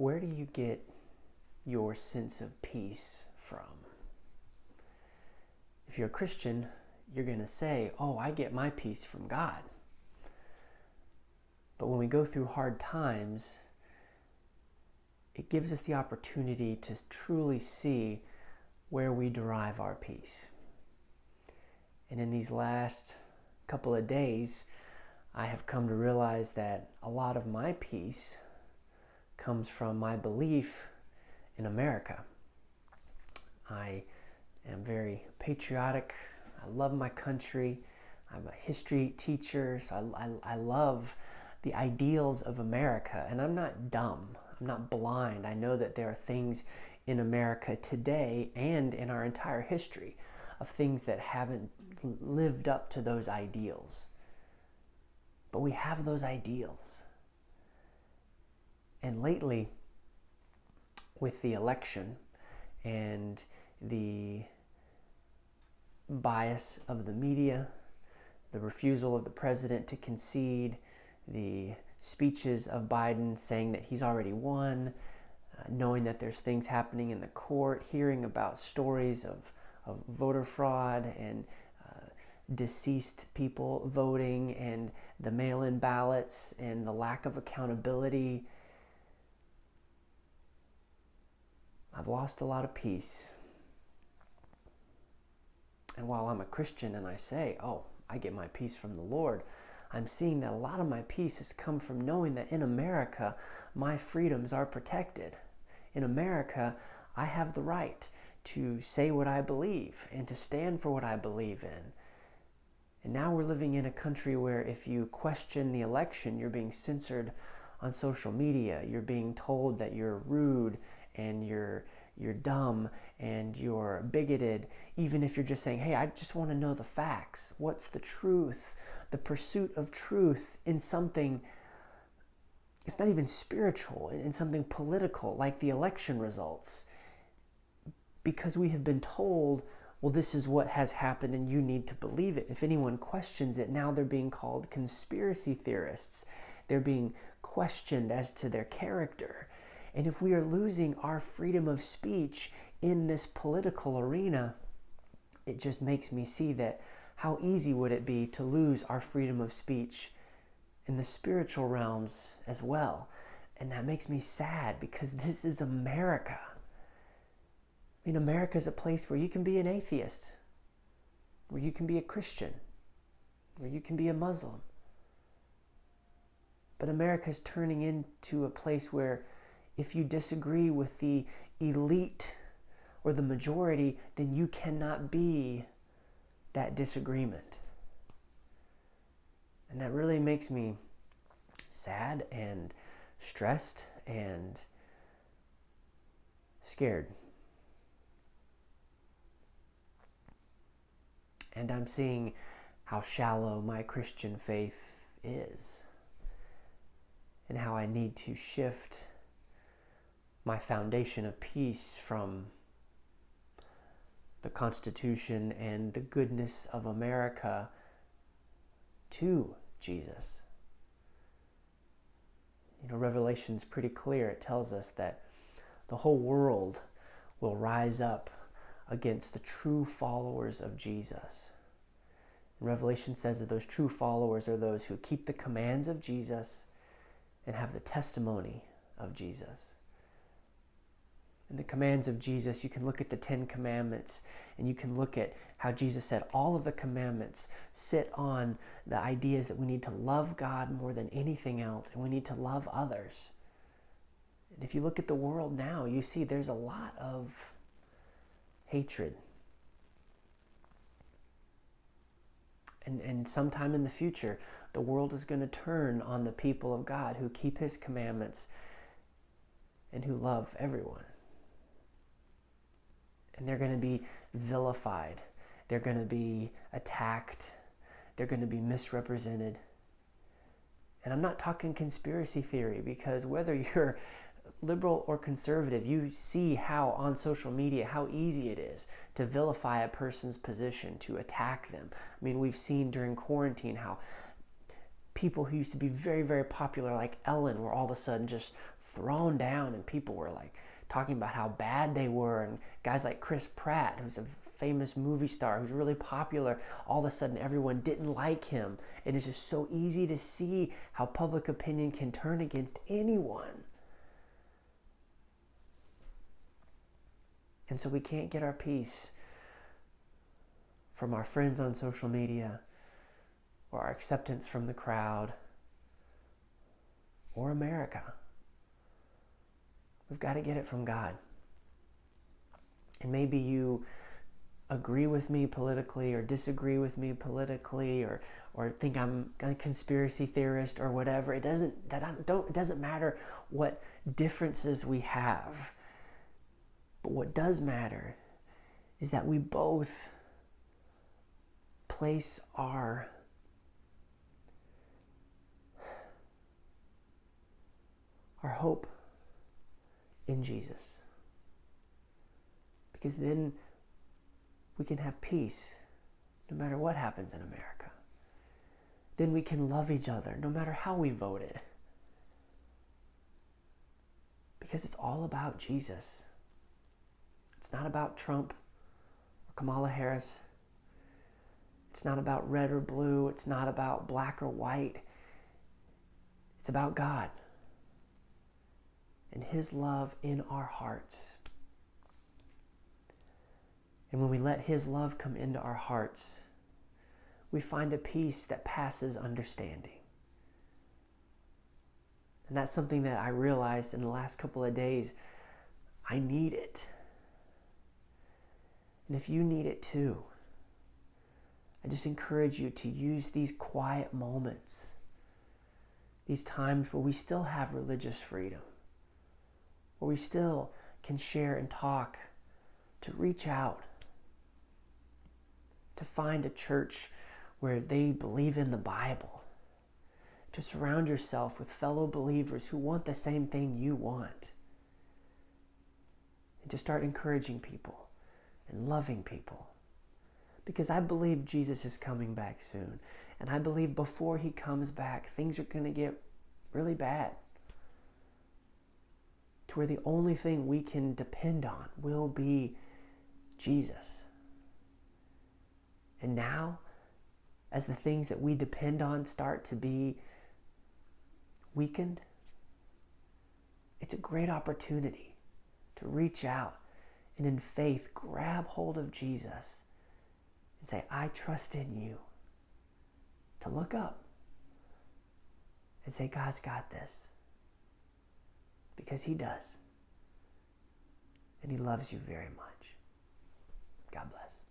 where do you get your sense of peace from? If you're a Christian, you're going to say, oh, I get my peace from God. But when we go through hard times, it gives us the opportunity to truly see where we derive our peace. And in these last couple of days, I have come to realize that a lot of my peace comes from my belief in America. I am very patriotic. I love my country. I'm a history teacher, so I love the ideals of America. And I'm not dumb. I'm not blind. I know that there are things in America today and in our entire history of things that haven't lived up to those ideals. But we have those ideals. And lately, with the election and the bias of the media, the refusal of the president to concede, the speeches of Biden saying that he's already won, knowing that there's things happening in the court, hearing about stories of voter fraud and deceased people voting and the mail-in ballots and the lack of accountability. I've lost a lot of peace. And while I'm a Christian and I say, oh, I get my peace from the Lord, I'm seeing that a lot of my peace has come from knowing that in America, my freedoms are protected. In America, I have the right to say what I believe and to stand for what I believe in. And now we're living in a country where if you question the election, you're being censored on social media. You're being told that you're rude and you're dumb and you're bigoted, even if you're just saying, hey, I just want to know the facts. What's the truth? The pursuit of truth in something, it's not even spiritual, in something political like the election results. Because we have been told, well, this is what has happened and you need to believe it. If anyone questions it, now they're being called conspiracy theorists. They're being questioned as to their character. And if we are losing our freedom of speech in this political arena, it just makes me see that how easy would it be to lose our freedom of speech in the spiritual realms as well. And that makes me sad because this is America. I mean, America is a place where you can be an atheist, where you can be a Christian, where you can be a Muslim. But America is turning into a place where if you disagree with the elite or the majority, then you cannot be that disagreement. And that really makes me sad and stressed and scared. And I'm seeing how shallow my Christian faith is and how I need to shift my foundation of peace from the Constitution and the goodness of America to Jesus. You know, Revelation's pretty clear. It tells us that the whole world will rise up against the true followers of Jesus. And Revelation says that those true followers are those who keep the commands of Jesus and have the testimony of Jesus. And the commands of Jesus, you can look at the 10 Commandments and you can look at how Jesus said all of the commandments sit on the ideas that we need to love God more than anything else and we need to love others. And if you look at the world now, you see there's a lot of hatred. And sometime in the future, the world is going to turn on the people of God who keep His commandments and who love everyone. And they're going to be vilified. They're going to be attacked. They're going to be misrepresented. And I'm not talking conspiracy theory, because whether you're liberal or conservative, you see how on social media, how easy it is to vilify a person's position, to attack them. I mean, we've seen during quarantine how people who used to be very, very popular, like Ellen, were all of a sudden just thrown down, and people were like talking about how bad they were. And guys like Chris Pratt, who's a famous movie star, who's really popular, all of a sudden everyone didn't like him. And it's just so easy to see how public opinion can turn against anyone. And so we can't get our peace from our friends on social media, or our acceptance from the crowd, or America. We've got to get it from God. And maybe you agree with me politically, or disagree with me politically, or think I'm a conspiracy theorist or whatever. It doesn't matter what differences we have. But what does matter is that we both place our hope in Jesus. Because then we can have peace no matter what happens in America. Then we can love each other no matter how we voted. Because it's all about Jesus. It's not about Trump or Kamala Harris. It's not about red or blue. It's not about black or white. It's about God and His love in our hearts. And when we let His love come into our hearts, we find a peace that passes understanding. And that's something that I realized in the last couple of days. I need it. And if you need it too, I just encourage you to use these quiet moments, these times where we still have religious freedom, where we still can share and talk, to reach out, to find a church where they believe in the Bible, to surround yourself with fellow believers who want the same thing you want, and to start encouraging people and loving people. Because I believe Jesus is coming back soon. And I believe before He comes back, things are going to get really bad, to where the only thing we can depend on will be Jesus. And now, as the things that we depend on start to be weakened, it's a great opportunity to reach out and in faith grab hold of Jesus and say, I trust in you. To look up and say, God's got this. Because He does. And He loves you very much. God bless.